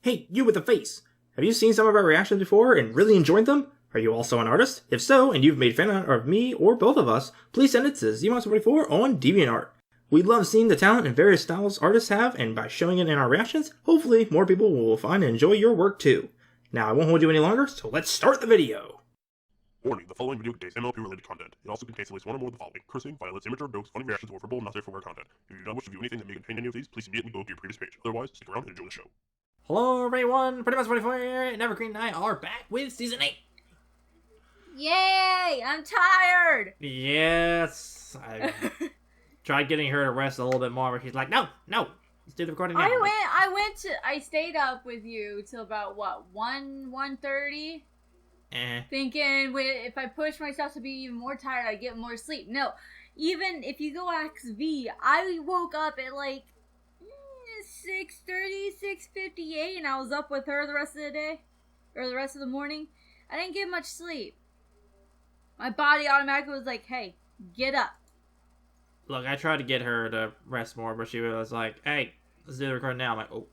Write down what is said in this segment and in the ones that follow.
Hey, you with the face! Have you seen some of our reactions before and really enjoyed them? Are you also an artist? If so, and you've made fan art of me or both of us, please send it to ZMonster44 on DeviantArt. We love seeing the talent and various styles artists have, and by showing it in our reactions, hopefully more people will find and enjoy your work too. Now, I won't hold you any longer, so let's start the video! Warning, the following video contains MLP related content. It also contains at least one or more of the following: cursing, violence, immature jokes, funny reactions, or verbal not safe for work content. If you do not wish to view anything that may contain any of these, please immediately go to your previous page. Otherwise, stick around and enjoy the show. Hello everyone, Pretty Much 24 and Evergreen and I are back with Season 8! Yay! I'm tired! Yes, I tried getting her to rest a little bit more, but she's like, no, let's do the recording now. I stayed up with you till about, what, 1:30? Thinking if I push myself to be even more tired, I'd get more sleep. No, even if you go ask V, I woke up at like 6:30, 6:58, and I was up with her the rest of the day, or the rest of the morning. I didn't get much sleep. My body automatically was like, hey, get up. Look, I tried to get her to rest more, but she was like, hey, let's do the recording now. I'm like, oh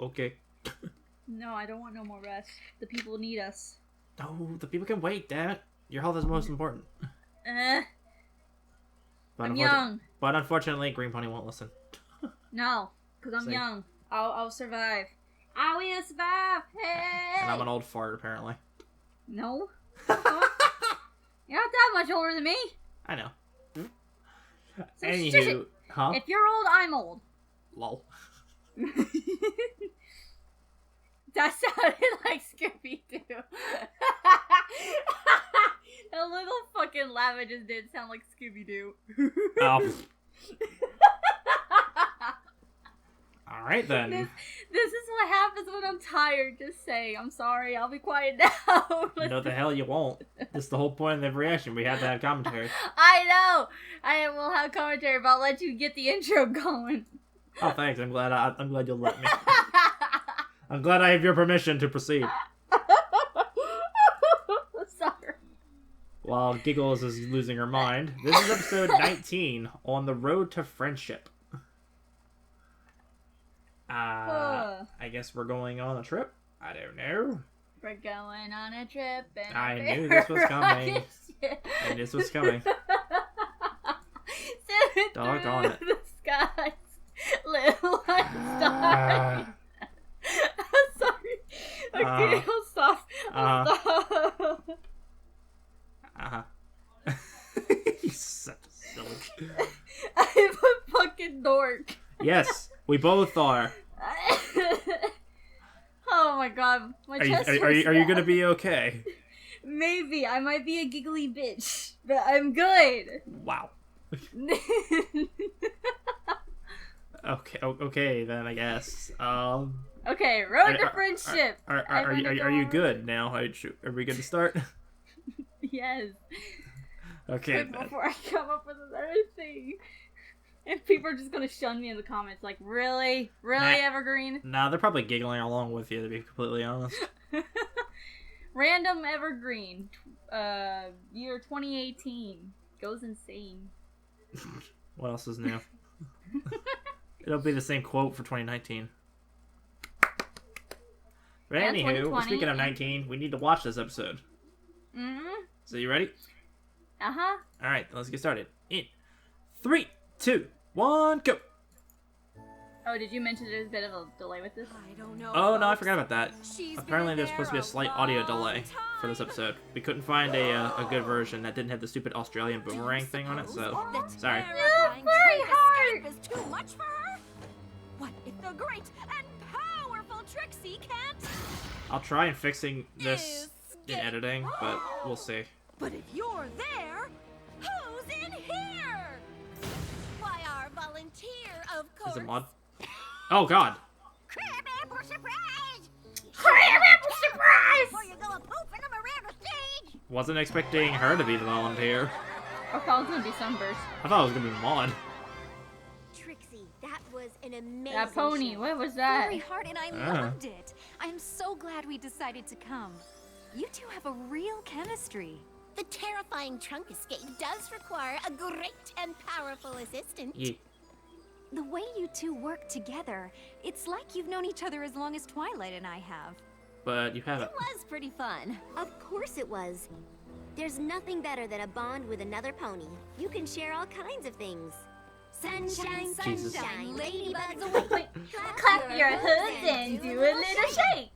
okay. No, I don't want no more rest. The people need us. No, the people can wait, damn it. Your health is most important. I'm young. But unfortunately, Green Pony won't listen. No, because I'm young. I'll survive. I will survive. Hey! And I'm an old fart, apparently. No. You're not that much older than me. I know. So Anywho, huh? If you're old, I'm old. Lol. That sounded like Scooby-Doo. That little fucking laugh I just did sound like Scooby-Doo. Oh. Alright then. This is what happens when I'm tired. Just say, I'm sorry, I'll be quiet now. No, the hell you won't. That's the whole point of the reaction. We have to have commentary. I know! I will have commentary, but I'll let you get the intro going. Oh, thanks. I'm glad you'll let me. I'm glad I have your permission to proceed. Sorry. While Giggles is losing her mind, this is episode 19, On the Road to Friendship. I guess we're going on a trip? I don't know. We're going on a trip and I knew this was coming. I knew this was coming. Doggone it. The skies, little stars. Sorry. Okay, I'll stop. I'll stop. You're so silly. I'm a fucking dork. Yes, we both are. Oh my god, my chest are you gonna be okay? Maybe. I might be a giggly bitch, but I'm good. Wow. Okay then, I guess. Okay, road to friendship. Are you good now? Are we good to start? Yes. Okay. But before I come up with another thing, and people are just gonna shun me in the comments, like, really, Evergreen? Nah, they're probably giggling along with you, to be completely honest. Random Evergreen, year 2018 goes insane. What else is new? It'll be the same quote for 2019. But anywho, speaking of 19, we need to watch this episode. So you ready? Uh-huh. Alright, let's get started. In 3, 2, 1, go! Oh, did you mention there's a bit of a delay with this? I don't know. Oh, no, I forgot about that. Apparently there's supposed to be a slight audio delay for this episode. We couldn't find a good version that didn't have the stupid Australian boomerang thing on it, so sorry. Very hard! Is too much for her? What if the great and powerful Trixie can't? I'll try and fixing this in editing, but we'll see. But if you're there, who's in here? Why, our volunteer, of course. Is it mod? Oh god! Crab-apple surprise! Crab-apple surprise! Before you go a pooping them around the stage! Wasn't expecting her to be the volunteer. I thought it was gonna be Sunburst. I thought it was gonna be mod. Trixie, that was an amazing That pony, show. what was that? Very hard, and I loved it. I am so glad we decided to come. You two have a real chemistry. The terrifying trunk escape does require a great and powerful assistant. Yeah. The way you two work together, it's like you've known each other as long as Twilight and I have. But you haven't. It was pretty fun. Of course it was. There's nothing better than a bond with another pony. You can share all kinds of things. Sunshine, Jesus. sunshine, ladybugs away. Clap your hoods and do a little shake.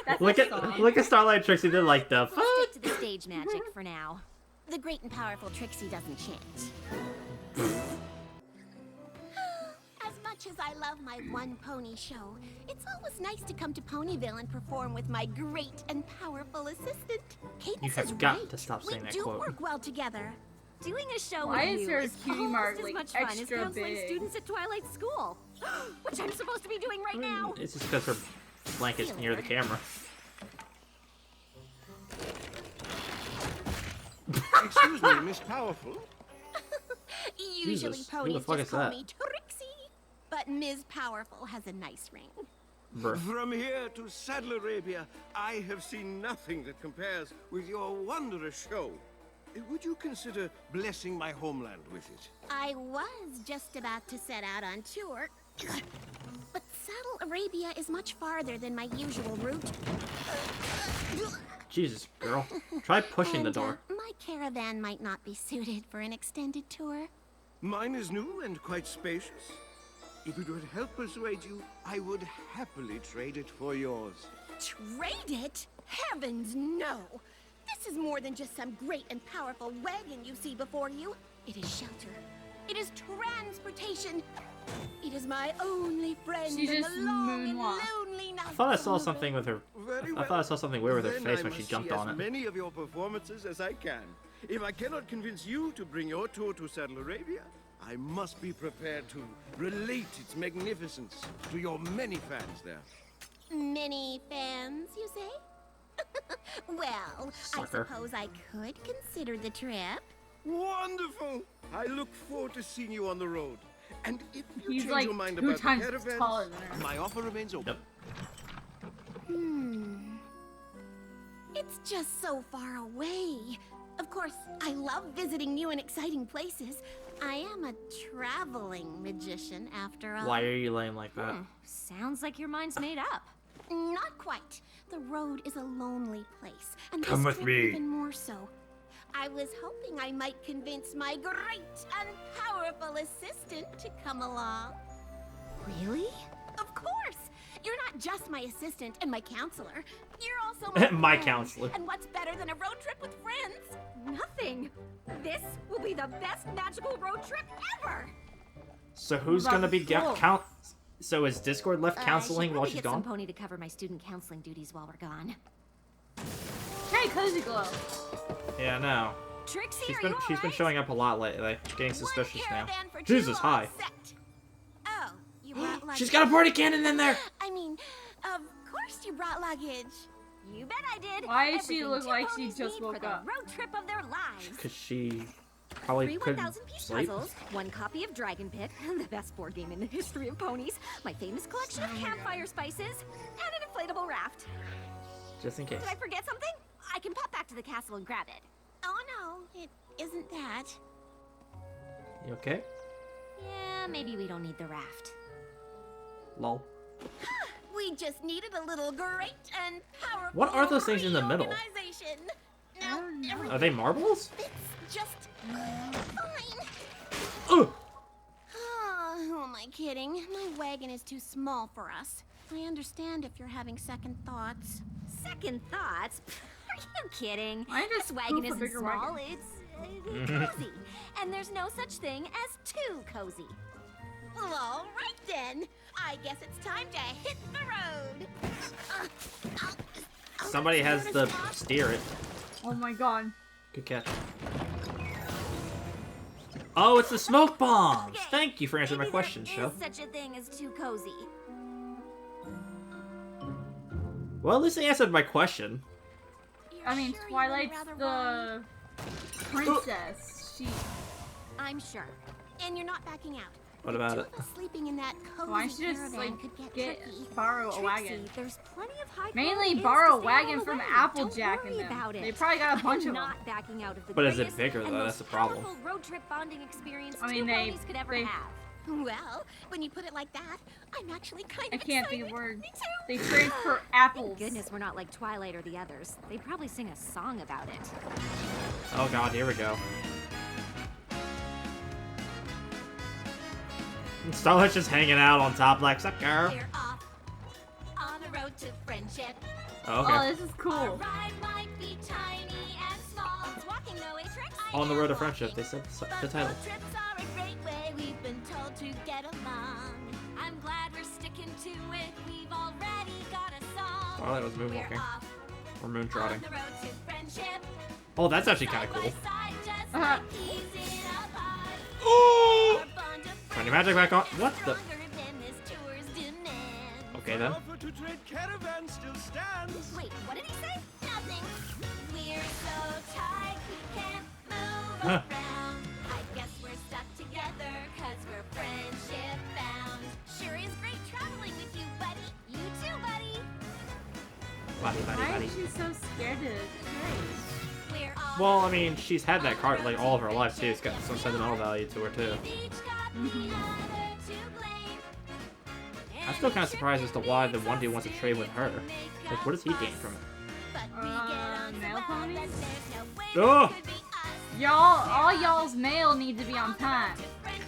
That's Look the song. at Starlight and Trixie. They're like the fuck. We'll stick to the stage magic for now. The great and powerful Trixie doesn't change. As much as I love my one pony show, it's always nice to come to Ponyville and perform with my great and powerful assistant. Cadence You have is got right. to stop saying we that do quote. work well together. Doing a show Why with is you her is cutie almost mark, as like, much fun as extra counseling big? students at Twilight School, which I'm supposed to be doing right now. It's just because her blanket's near the camera. Excuse me, Miss Usually Powerful. Jesus, who the ponies fuck just is call that? me Trixie, but Ms. Powerful has a nice ring. Bruh. From here to Saddle Arabia, I have seen nothing that compares with your wondrous show. Would you consider blessing my homeland with it? I was just about to set out on tour, but Saddle Arabia is much farther than my usual route. Jesus, girl. Try pushing the And, door. my caravan might not be suited for an extended tour. Mine is new and quite spacious. If it would help persuade you, I would happily trade it for yours. Trade it? Heavens, no! This is more than just some great and powerful wagon you see before you. It is shelter. It is transportation. It is my only friend She in just the long and moonwalked. lonely night. I thought I saw something with her. Very I well. thought I saw something weird with her Then face I when she must jumped see on as it. many of your performances as I can. If I cannot convince you to bring your tour to Saddle Arabia, I must be prepared to relate its magnificence to your many fans there. Many fans, you say? Well, Sucker. I suppose I could consider the trip. Wonderful! I look forward to seeing you on the road. And if you He's change like your mind 2 about times the caravans, taller than her. my offer remains open. Yep. It's just so far away. Of course, I love visiting new and exciting places. I am a traveling magician, after all. Why are you lame like that? Sounds like your mind's made up. Not quite. The road is a lonely place, and Come this with trip me. even more so. I was hoping I might convince my great and powerful assistant to come along. Really? Of course! You're not just my assistant and my counselor. You're also my My friend. counselor. And what's better than a road trip with friends? Nothing. This will be the best magical road trip ever. So who's gonna be count? So is Discord left counseling I should while probably she's get some gone? pony to cover my student counseling duties while we're gone. Hey, Cozy Glow. Yeah, no. Trixie, She's are been you she's been alright? showing up a lot lately. Getting One suspicious now. caravan for Jesus, two all hi. set. Oh, you brought luggage. She's got a party cannon in there. I mean, of course you brought luggage. You bet I did. Why does she Everything look two like she ponies just need woke for the up? road trip of their lives. Cause she probably 3 couldn't 1,000-piece sleep. puzzles, 1 copy of Dragon Pit, the best board game in the history of ponies, my famous collection of campfire spices, and an inflatable raft. Just in case. Did I forget something? I can pop back to the castle and grab it. Oh no, it isn't that. You okay? Yeah, maybe we don't need the raft. Lol. We just needed a little great and powerful. What are those things in the middle? reorganization. Now, everything Are they marbles? fits just fine. Ugh. Oh, who am I kidding? My wagon is too small for us. I understand if you're having second thoughts. Second thoughts? Are you kidding? I just This wagon poop a isn't bigger small, wagon. it's cozy. And there's no such thing as too cozy. Well, all right then. I guess it's time to hit the road. Somebody has to steer it. Oh my god. Good catch. Oh, it's the smoke bombs! Okay, Thank you for answering my maybe question, there Show. is such a thing as too cozy. Well, at least they answered my question. You're I mean, sure you Twilight's wouldn't rather ride? the princess. She. I'm sure. And you're not backing out. What The about two it? of us sleeping in that cozy Why don't you just caravan like could get get tricky. borrow a Trixie, wagon? there's plenty of high Mainly quality borrow a inns to stay wagon all from the way. Applejack Don't and worry them. about it. They probably got a bunch I'm of them. not backing out of the But is it greatest bigger, and though? most That's the problem. powerful road trip bonding experience I mean, two they- ponies could ever they- have. Well, when you put it like that, I'm actually kind I of can't think excited. of words. Me too. They transfer apples. Goodness, we're not like Twilight or the others. They'd probably sing a song about it. Oh god, here we go. And Starlight's just hanging out on top like sucker. We're off on the road to friendship. Oh, okay. Oh, this is Our cool. ride might be tiny and small. It's walking no way, tricks. On the road to friendship, they said the title. Road trips are a great way. We've been told to get along. I'm glad we're sticking to it. We've already got a song. Starlight was We're moonwalking. off Or on moontrotting. the road to friendship. Oh, that's actually kind of cool. Side by side, just Uh-huh. like peas in a pod. Oh! Our bond of Turn your magic back on. What the? stronger than this tour's demand. Okay then. Offer to trade caravan still stands. Wait, what did he say? Nothing. We're so tight we can't move Huh. around. I guess we're stuck together cause we're friendship bound. Sure is great traveling with you, buddy. You too, buddy. Buddy, buddy, Why buddy. is she so scared to trade? We're all Well, I mean, she's had that card like all of her life too. It's got some sentimental value to her too. each got the other to blame. I'm still kind of surprised as to why the one dude wants to trade with her. Like, what does he gain from it? But we get on so mail well ponies? that there's no way Oh! it could be us. Y'all, all y'all's mail need to be on time.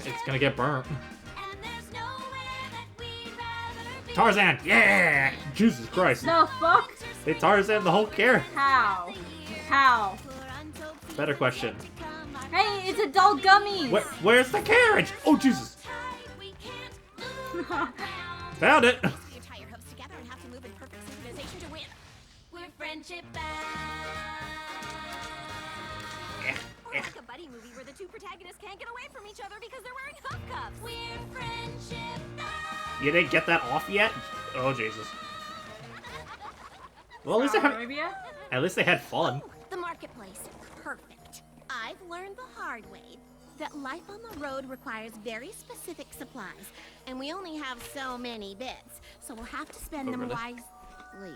It's gonna get burnt. And there's nowhere that we'd rather be. Tarzan, yeah! Jesus Christ. The fuck? They Tarzan the whole care. How? How? Better question. Hey, it's adult gummies! Where's the carriage? Oh, Jesus. Found it. You tie your hooves together and have to move in perfect synchronization to win. We're friendship bound. Or like a buddy movie where the two protagonists can't get away from each other because they're wearing hoof cuffs. We're friendship bound. You didn't get that off yet? Oh, Jesus. Well, at least they had fun. Oh, the marketplace. Perfect. I've learned the hard way that life on the road requires very specific supplies, and we only have so many bits, so we'll have to spend them really? wisely.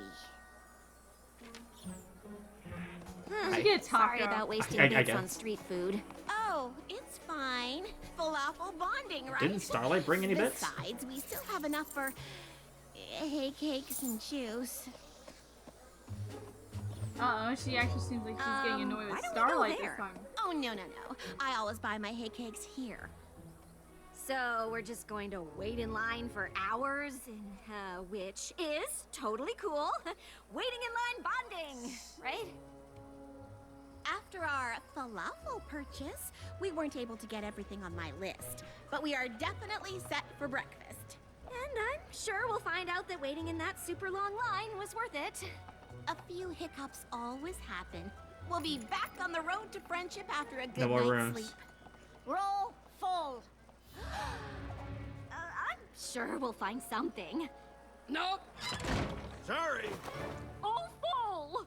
You get a Sorry taco. about wasting I bits guess. on street food. Oh, it's fine. Falafel bonding, right? Didn't Starlight bring any bits? Besides, we still have enough for hay cakes and juice. Uh-oh, she actually seems like she's getting annoyed why with don't we go Starlight this there? time. Oh, no. I always buy my hay cakes here. So we're just going to wait in line for hours, which is totally cool. Waiting in line bonding, right? After our falafel purchase, we weren't able to get everything on my list, but we are definitely set for breakfast. And I'm sure we'll find out that waiting in that super long line was worth it. A few hiccups always happen. We'll be back on the road to friendship after a good No more night's rooms. sleep. Roll full. I'm sure we'll find something. Nope. Sorry. Oh, full!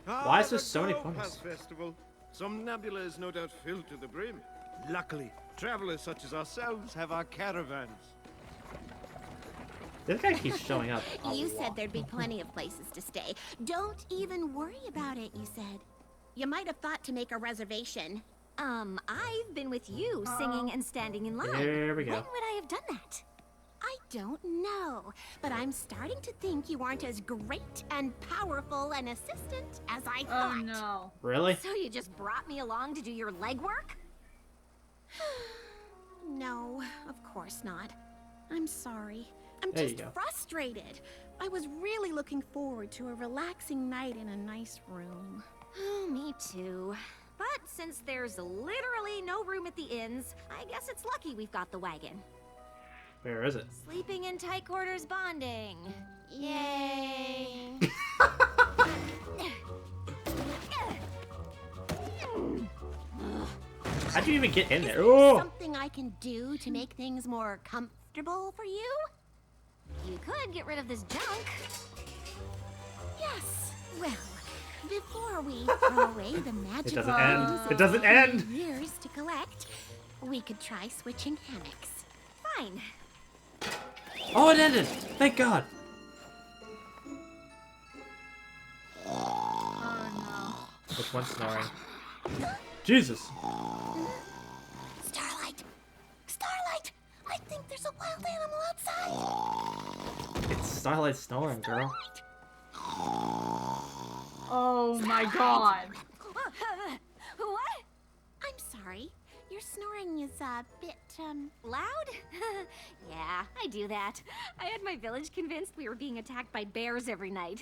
Why is there the so many Topaz points? Festival. Some nebula is no doubt filled to the brim. Luckily, travelers such as ourselves have our caravans. This guy keeps showing up. a You lot. said there'd be plenty of places to stay. Don't even worry about it, you said. You might have thought to make a reservation. I've been with you singing and standing in line. There we go. When would I have done that? I don't know, but I'm starting to think you aren't as great and powerful an assistant as I Oh thought. no. Really? So you just brought me along to do your legwork? No, of course not. I'm sorry. I'm There you just go. frustrated. I was really looking forward to a relaxing night in a nice room. Oh, me too. But since there's literally no room at the inns, I guess it's lucky we've got the wagon. Where is it? Sleeping in tight quarters bonding. Yay! How'd you even get in there? Oh! Something I can do to make things more comfortable for you? You could get rid of this junk. Yes. Well, before we throw away the magic doesn't end. It doesn't end. years to collect, we could try switching hammocks. Fine. Oh, it ended! Thank God! Oh Which one's snoring? Jesus! Starlight, wild animal outside. It's Starlight snoring, girl. Oh my god. What? I'm sorry. Your snoring is a bit, Loud? Yeah, I do that. I had my village convinced we were being attacked by bears every night.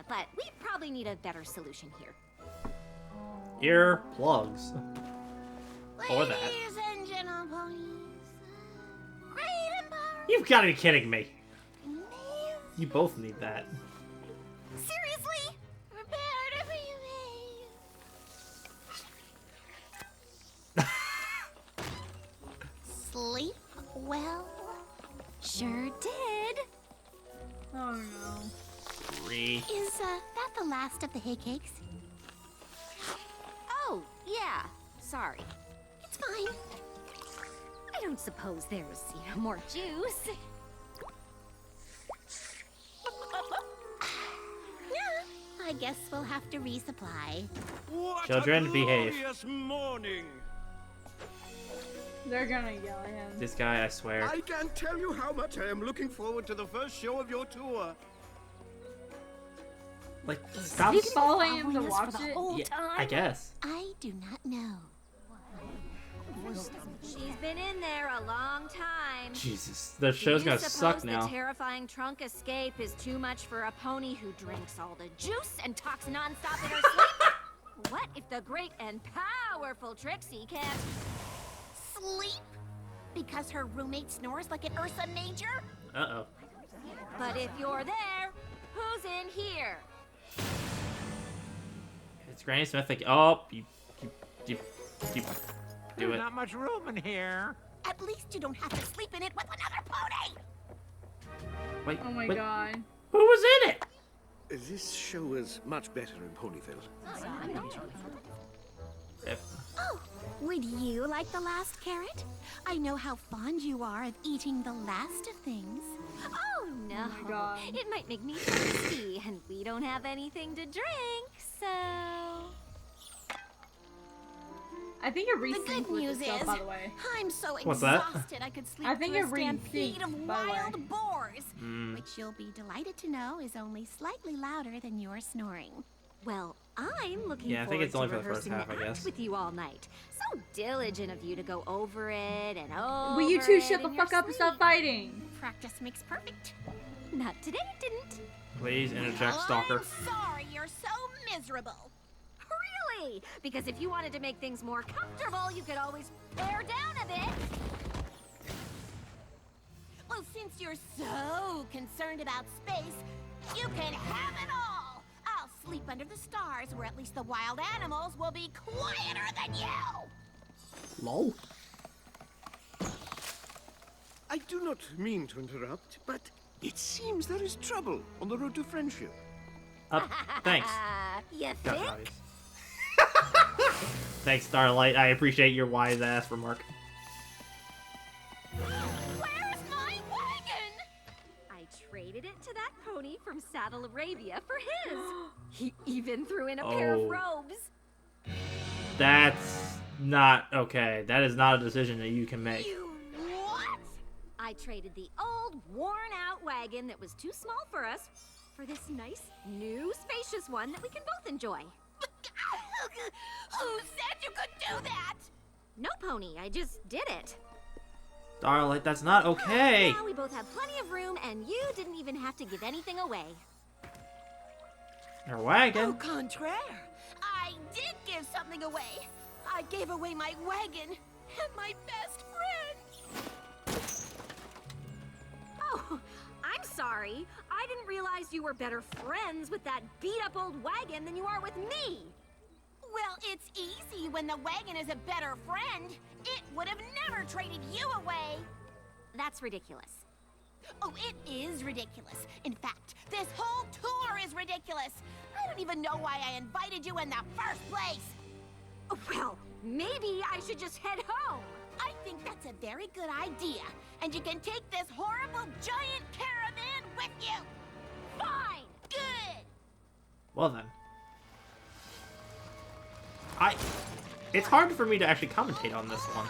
But we probably need a better solution here. Ear plugs. Or that. Ladies and gentle ponies, great and powerful. You've got to be kidding me. Amazing. You both need that. Seriously? Prepare to be amazed. Sleep well? Sure did. Oh no. 3. Is that the last of the hay cakes? Oh, yeah. Sorry. It's fine. I don't suppose there's, more juice. Yeah, I guess we'll have to resupply. What Children, a behave. glorious morning! They're gonna yell at him. This guy, I swear. I can't tell you how much I am looking forward to the first show of your tour. Like, stop. He's following him to Following us watch for the it. whole Yeah, time? I guess. I do not know. She's been in there a long time. Jesus, the show's Do you gonna suck suppose now. The terrifying trunk escape is too much for a pony who drinks all the juice and talks nonstop in her sleep? What if the great and powerful Trixie can't? Sleep? Because her roommate snores like an Ursa Major? Uh-oh. But if you're there, who's in here? It's Granny Smith. Like, oh, you do There's it. not much room in here. At least you don't have to sleep in it with another pony! Wait, Oh my wait. god. Who was in it? This show is much better in Ponyville. Yep. Oh, would you like the last carrot? I know how fond you are of eating the last of things. Oh no. my God. It might make me thirsty, and we don't have anything to drink, so. I think it The resynced good with news itself, is, by the way. I'm so What's that? exhausted I could sleep I think through it a stampede resynced, of by the way. wild boars, Mm. which you'll be delighted to know is only slightly louder than your snoring. Well, I'm looking Yeah, I think forward it's only to for the first rehearsing half, I the act guess. with you all night. So diligent of you to go over it and over Will you two it shut the in your fuck up and stop sleep. fighting? Practice makes perfect. Not today, it didn't. Please interject, Well, stalker. I'm sorry you're so miserable. Really? Because if you wanted to make things more comfortable, you could always pare down a bit. Well, since you're so concerned about space, you can have it all. I'll sleep under the stars where at least the wild animals will be quieter than you. Lol. I do not mean to interrupt, but it seems there is trouble on the road to friendship. Thanks. You Got think? obvious. Thanks, Starlight. I appreciate your wise ass remark. Where's my wagon? I traded it to that pony from Saddle Arabia for his. He even threw in a pair Oh. of robes. That's not okay. That is not a decision that you can make. You what? I traded the old, worn-out wagon that was too small for us for this nice, new, spacious one that we can both enjoy. Who said you could do that? No, pony, I just did it. Starlight, that's not okay. Now we both have plenty of room, and you didn't even have to give anything away. Your Au wagon. contraire, I did give something away. I gave away my wagon and my best friend. Oh, I'm sorry. I didn't realize you were better friends with that beat-up old wagon than you are with me. Well, it's easy when the wagon is a better friend. It would have never traded you away. That's ridiculous. Oh, it is ridiculous. In fact, this whole tour is ridiculous. I don't even know why I invited you in the first place. Well, maybe I should just head home. I think that's a very good idea. And you can take this horrible giant caravan with you. Fine. Good. Well then. It's hard for me to actually commentate on this one.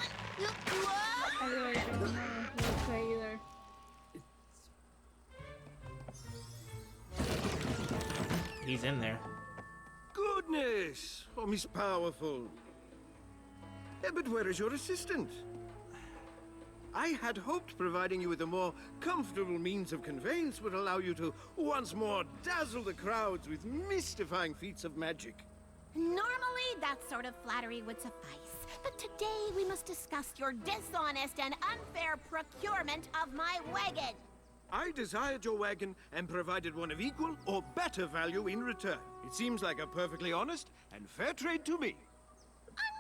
I really don't know what to say either. He's in there. Goodness! Oh, Miss Powerful. But where is your assistant? I had hoped providing you with a more comfortable means of conveyance would allow you to once more dazzle the crowds with mystifying feats of magic. Normally, that sort of flattery would suffice. But today, we must discuss your dishonest and unfair procurement of my wagon. I desired your wagon and provided one of equal or better value in return. It seems like a perfectly honest and fair trade to me.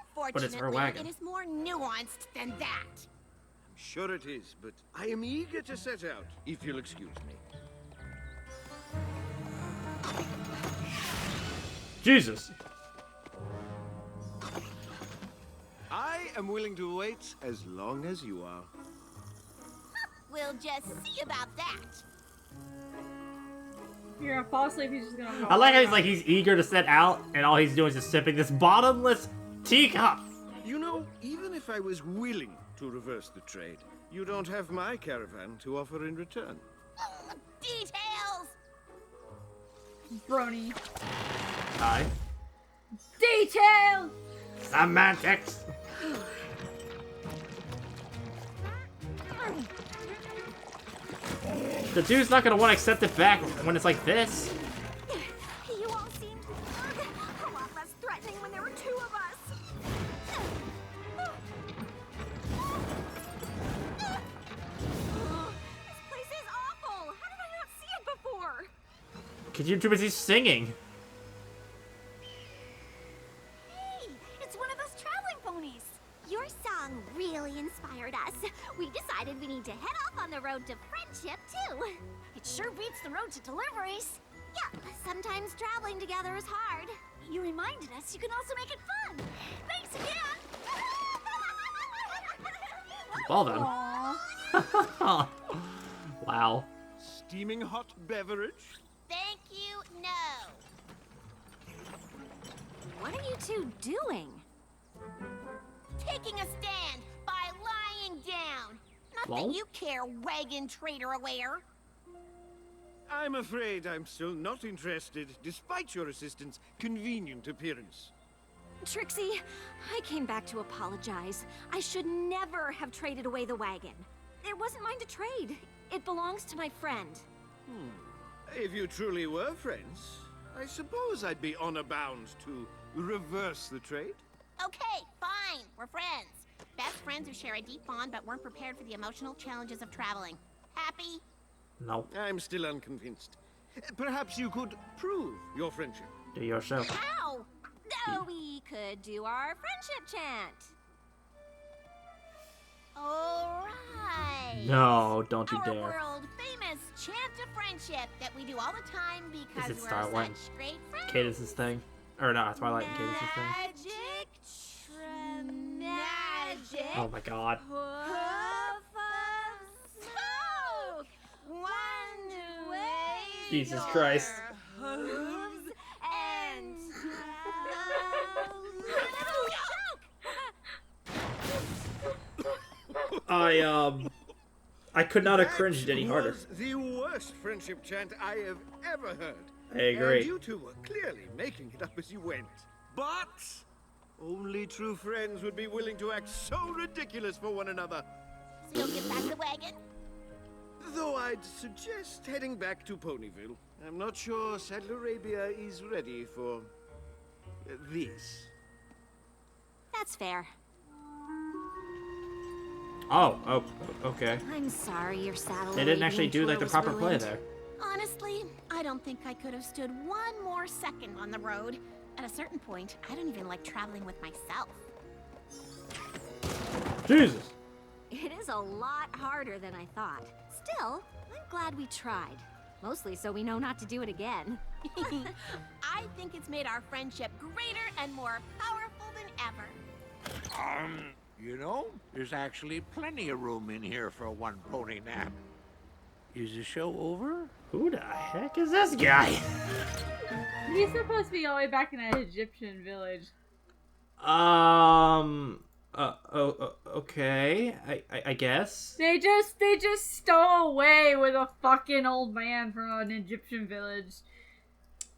Unfortunately, it's her wagon. it is more nuanced than that. I'm sure it is, but I am eager to set out, if you'll excuse me. Jesus. I am willing to wait as long as you are. We'll just see about that. You're gonna fall asleep, he's just gonna I like how he's eager to set out, and all he's doing is just sipping this bottomless teacup. You know, even if I was willing to reverse the trade, you don't have my caravan to offer in return. Details! Brony. Hi. Details! Semantics. The dude's not gonna want to accept it back when it's like this. You all seemed a lot less threatening when there were two of us. This place is awful. How did I not see it before? Cause you're too busy singing. Hey, it's one of those traveling ponies. Your song really inspired us. We decided we need to head off on the road to friendship, too. It sure beats the road to deliveries. Yeah, sometimes traveling together is hard. You reminded us you can also make it fun. Thanks again. Well then. Wow. Steaming hot beverage? Thank you, no. What are you two doing? Taking a stand by lying down. Not Lol. that you care, wagon trader aware. I'm afraid I'm still not interested, despite your assistant's convenient appearance. Trixie, I came back to apologize. I should never have traded away the wagon. It wasn't mine to trade. It belongs to my friend. If you truly were friends, I suppose I'd be honor bound to reverse the trade. Okay, fine. We're friends. Best friends who share a deep bond but weren't prepared for the emotional challenges of traveling. Happy? No. I'm still unconvinced. Perhaps you could prove your friendship. Do your show. How? Oh, we could do our friendship chant. All right. No, don't you Our dare. world-famous chant of friendship that we do all the time because Is it we're Starlight? such great friends. Cadence's thing. Or not, Twilight and Cadence's thing. Magic. Oh my god. Puff of smoke. One way. Jesus Christ. Hooves and I could not have cringed any That harder. was the worst friendship chant I have ever heard. I agree. And you two were clearly making it up as you went. But only true friends would be willing to act so ridiculous for one another. So you'll get back the wagon? Though I'd suggest heading back to Ponyville. I'm not sure Saddle Arabia is ready for this. That's fair. Oh, okay. I'm sorry your saddle. They didn't actually do like the proper play there. Honestly, I don't think I could have stood one more second on the road. At a certain point, I don't even like traveling with myself. Jesus. It is a lot harder than I thought. Still, I'm glad we tried. Mostly so we know not to do it again. I think it's made our friendship greater and more powerful than ever. You know, there's actually plenty of room in here for one pony nap. Is the show over? Who the heck is this guy? He's supposed to be all the way back in that Egyptian village. Okay. I guess. They just stole away with a fucking old man from an Egyptian village.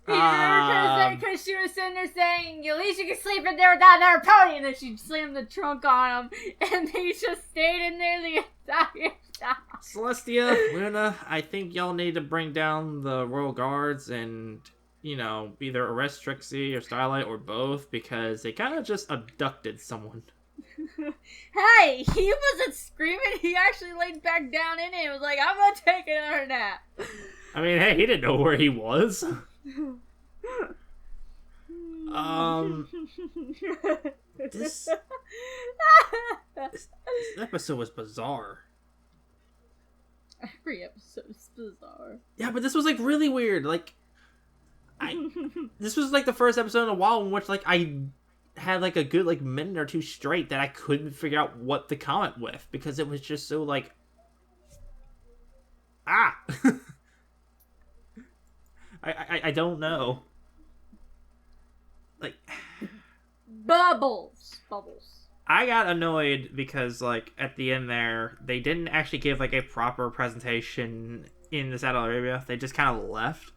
Because she was sitting there saying, at least you can sleep in there without another pony, and then she slammed the trunk on him, and they just stayed in there the entire time. Celestia, Luna, I think y'all need to bring down the Royal Guards and, either arrest Trixie or Starlight or both, because they kind of just abducted someone. Hey, he wasn't screaming, he actually laid back down in it and was like, I'm gonna take another nap. I mean, hey, he didn't know where he was. This episode was bizarre. Every episode is bizarre. Yeah, but this was like really weird. Like, this was like the first episode in a while in which like I had like a good like minute or two straight that I couldn't figure out what to comment with because it was just so like I don't know. Like Bubbles. I got annoyed because like at the end there they didn't actually give like a proper presentation in the Saddle Arabia. They just kind of left.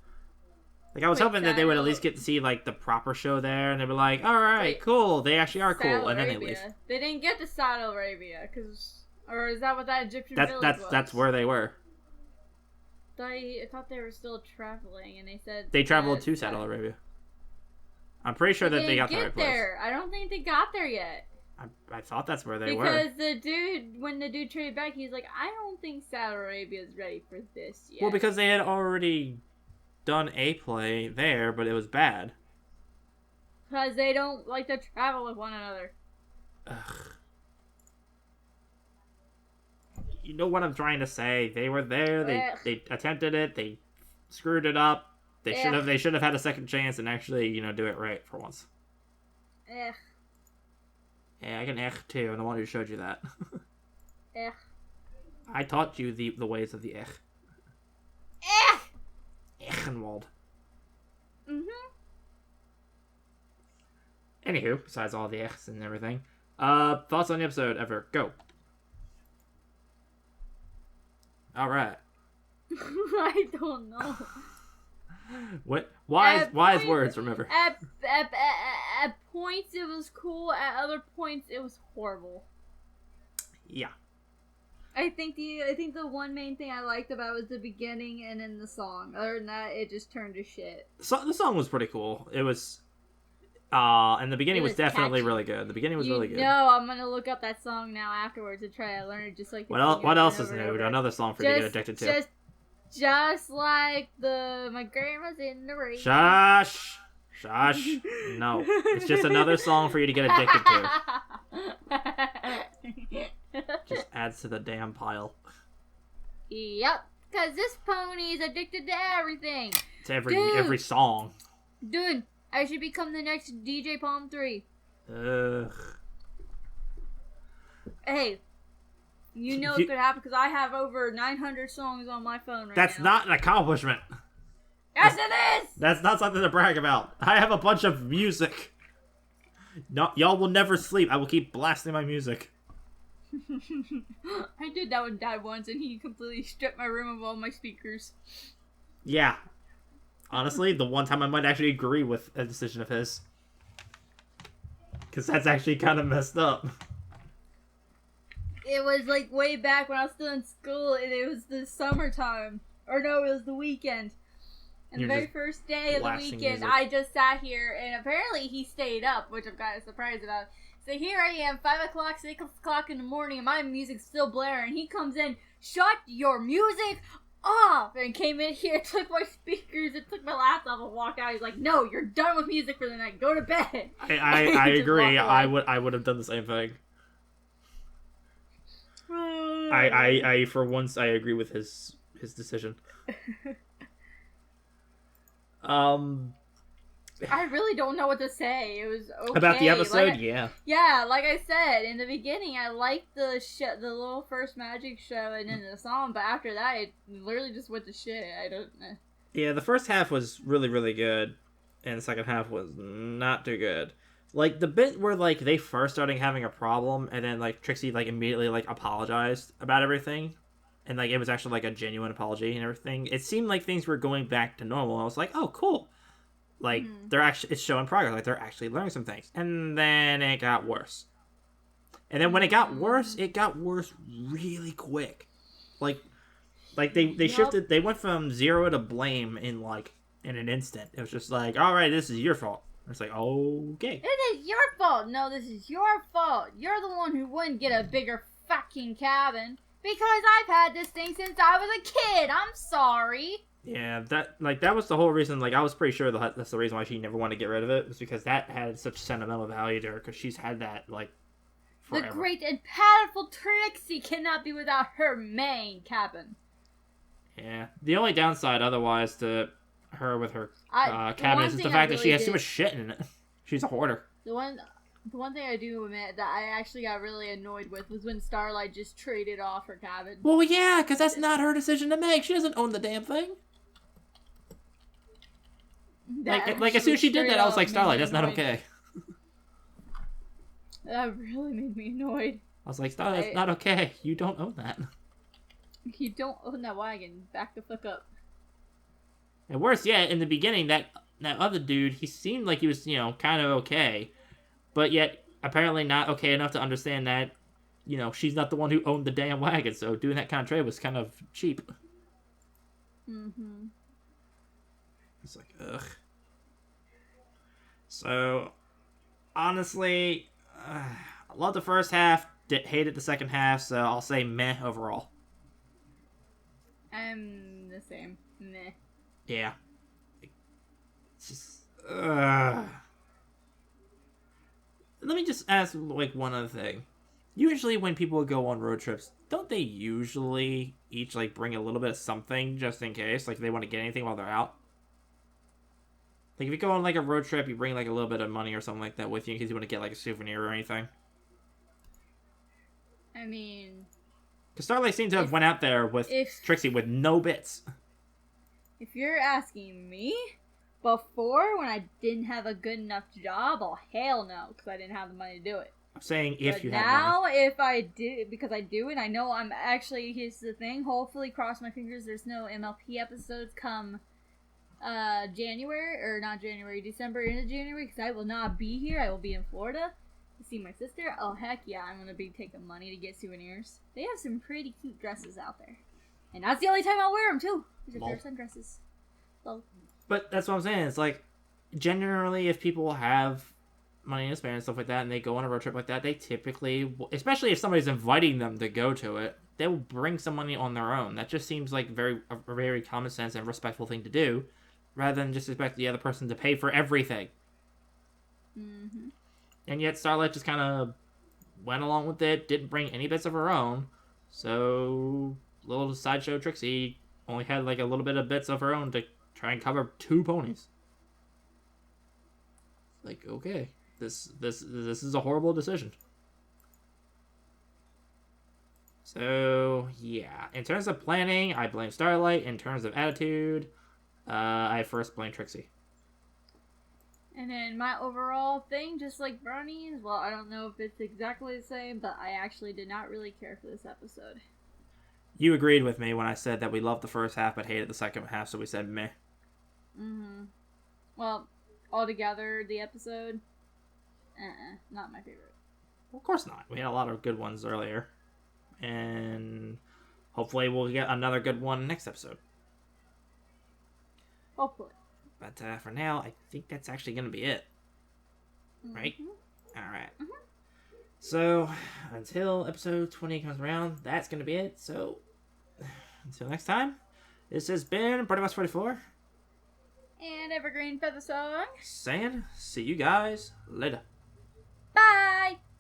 Like I was hoping that they would at least get to see like the proper show there, and they'd be like, "All right, cool. They actually are cool," and then they leave. They didn't get to Saddle Arabia, or is that what that Egyptian village was? That's where they were. I thought they were still traveling, and they said they traveled to Saddle Arabia. I'm pretty sure that they got the right place. I don't think they got there yet. I thought that's where they were. Because when the dude traded back, he's like, I don't think Saddle Arabia is ready for this yet. Well, because they had already done a play there, but it was bad. Because they don't like to travel with one another. Ugh. You know what I'm trying to say? They were there. They attempted it. They screwed it up. They should have had a second chance and actually do it right for once. Ugh. Yeah, I can too. I'm the one who showed you that. Ugh. I taught you the ways of the Ech. Echenwald. Anywho, besides all the Echs and everything, thoughts on the episode ever? Go. All right. I don't know. What? Wise words, remember. At points it was cool, at other points it was horrible. Yeah. I think the one main thing I liked about it was the beginning and then the song. Other than that, it just turned to shit. So the song was pretty cool. It was and the beginning was definitely catchy. Really good. The beginning was really good. No, I'm gonna look up that song now afterwards and try to learn it just like. What else is new? Another song for you to get addicted to. Just like my grandma's in the rain. Shush. No, it's just another song for you to get addicted to. Just adds to the damn pile. Yep, because this pony is addicted to everything. It's every song. Dude, I should become the next DJ Palm 3. Ugh. Hey. It could happen because I have over 900 songs on my phone right now. That's not an accomplishment. Yes, it is! That's not something to brag about. I have a bunch of music. No, y'all will never sleep. I will keep blasting my music. I did that with Dad once, and he completely stripped my room of all my speakers. Yeah. Honestly, the one time I might actually agree with a decision of his. Because that's actually kind of messed up. It was like way back when I was still in school, and it was the summertime. Or no, it was the weekend. And the very first day of the weekend, I just sat here, and apparently he stayed up, which I'm kind of surprised about. So here I am, 5 o'clock, 6 o'clock in the morning, and my music's still blaring. He comes in, shut your music off! And came in here, took my speakers, and took my laptop and walked out. He's like, no, you're done with music for the night. Go to bed. I agree. I would have done the same thing. I for once I agree with his decision. I really don't know what to say. It was okay. About the episode, yeah. Yeah, like I said in the beginning, I liked the little first magic show and then the song, but after that, it literally just went to shit. I don't know. Yeah, the first half was really, really good, and the second half was not too good. Like, the bit where, like, they first started having a problem, and then, like, Trixie, like, immediately, like, apologized about everything, and, like, it was actually, like, a genuine apology and everything. It seemed like things were going back to normal. I was like, oh, cool. Like, they're actually, it's showing progress. Like, they're actually learning some things. And then it got worse. And then when it got worse really quick. Like they shifted, they went from 0 to blame in, like, in an instant. It was just like, all right, this is your fault. It's like, okay. It is your fault. No, this is your fault. You're the one who wouldn't get a bigger fucking cabin. Because I've had this thing since I was a kid. I'm sorry. Yeah, that was the whole reason. Like, I was pretty sure that's the reason why she never wanted to get rid of it, was because that had such sentimental value to her, because she's had that, like, forever. The great and powerful Trixie cannot be without her main cabin. Yeah. The only downside, otherwise, to her with her cabinets is the fact that she has too much shit in it. She's a hoarder. The one thing I do admit that I actually got really annoyed with was when Starlight just traded off her cabin. Well, yeah, because that's not her decision to make. She doesn't own the damn thing. Like as soon as she did that, I was like, Starlight, that's not okay. That really made me annoyed. I was like, Starlight, that's not okay. You don't own that. You don't own that wagon. Back the fuck up. And worse yet, in the beginning, that other dude, he seemed like he was, kind of okay. But yet, apparently not okay enough to understand that, she's not the one who owned the damn wagon. So doing that kind of trade was kind of cheap. Mm-hmm. It's like, ugh. So, honestly, I loved the first half, hated the second half, so I'll say meh overall. I'm the same. Meh. Yeah. It's just, Let me just ask, like, one other thing. Usually when people go on road trips, don't they usually each, like, bring a little bit of something just in case? Like, if they want to get anything while they're out? Like, if you go on, like, a road trip, you bring, like, a little bit of money or something like that with you in case you want to get, like, a souvenir or anything. I mean... Because Starlight seemed to have went out there with Trixie with no bits. If you're asking me, before, when I didn't have a good enough job, oh, hell no, because I didn't have the money to do it. I'm saying if but you have money. Now, if I do, because I do, and I know I'm actually, here's the thing, hopefully, cross my fingers, there's no MLP episodes come... December into January, because I will not be here. I will be in Florida to see my sister. Oh, heck yeah, I'm gonna be taking money to get souvenirs. They have some pretty cute dresses out there. And that's the only time I'll wear them, too. Is if they're sundresses. So. But that's what I'm saying. It's like, generally, if people have money to spare and stuff like that, and they go on a road trip like that, they typically, especially if somebody's inviting them to go to it, they will bring some money on their own. That just seems like a very common sense and respectful thing to do, rather than just expect the other person to pay for everything. Mm-hmm. And yet Starlight just kind of went along with it, didn't bring any bits of her own, so little sideshow Trixie only had like a little bit of bits of her own to try and cover 2 ponies. Like, okay, this is a horrible decision. So, yeah. In terms of planning, I blame Starlight. In terms of attitude, I first blame Trixie. And then my overall thing, just like Brony's, well, I don't know if it's exactly the same, but I actually did not really care for this episode. You agreed with me when I said that we loved the first half but hated the second half, so we said meh. Mm-hmm. Well, altogether, the episode, not my favorite. Well, of course not. We had a lot of good ones earlier. And hopefully we'll get another good one next episode. Hopefully. But for now, I think that's actually going to be it. Right? Mm-hmm. Alright. Mm-hmm. So, until episode 20 comes around, that's going to be it. So, until next time, this has been Brony 44. And Evergreen Feather Song. Saying, see you guys later. Bye!